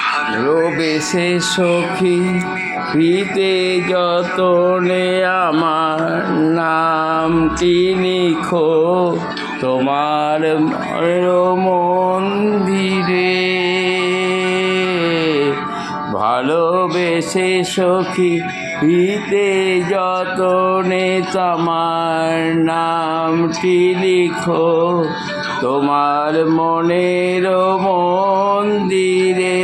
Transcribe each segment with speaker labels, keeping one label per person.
Speaker 1: ভালোবেসে সখী ফিতে যতনে আমার নামটি লিখো তোমার মন্দিরে। ভালোবেসে সখী ফিতে যতনে আমার নামটি লিখো তোমার মনের মন্দিরে।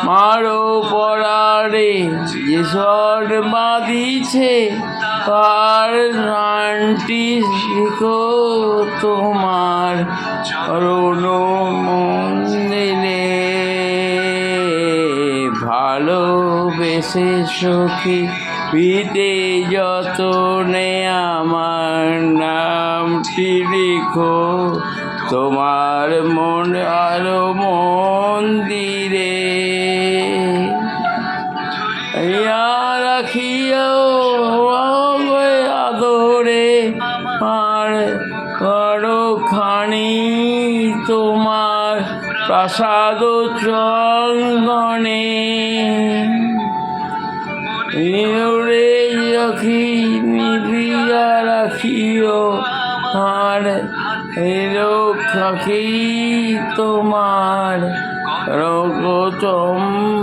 Speaker 1: মারো পরারে যে স্বর বাঁধিছে তার নামটি লিখো তোমার চরণ মন্দিরে। ভালোবেসে সখী ফিতে যতনে আমার নামটি লিখো তোমার মন আরো মন্দিরে। রাখিও আদরে আর খানি তোমার প্রাসাদ চন্দনে। রে রাখি নিবিয়া রাখিও আর রাখি তোমার রগচম্বনে।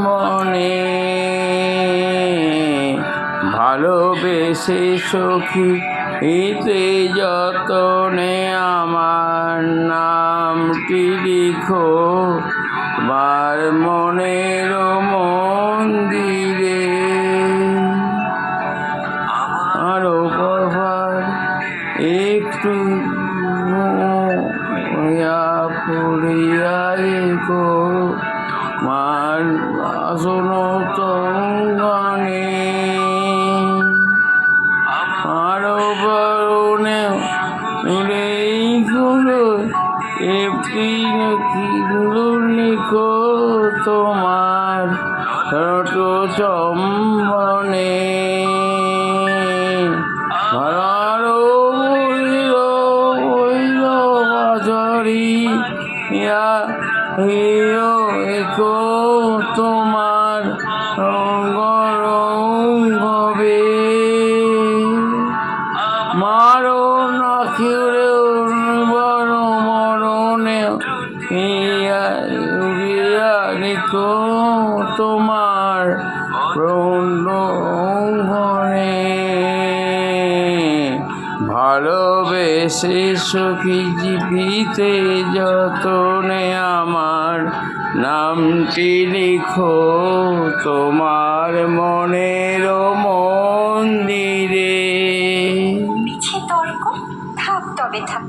Speaker 1: ভালোবেসে সখী ফিতে যতনে আমার নামটি লিখো তোমার মনের মন্দিরে। আরো পরবার একটু পড়িয়া গো মান আসন তঙ্গনে। আরো বরণে একটি লিখো তোমার চম্বনে। আরো বাজারি একো তোমার গরবে। মারো নাখিরে মরণে লিখো তোমার প্রণঘনে। ভালোবেসে সখী ফিতে যতনে আমার নামটি লিখো তোমার মনের মন্দিরে।
Speaker 2: তর্ক থাক তবে থাক।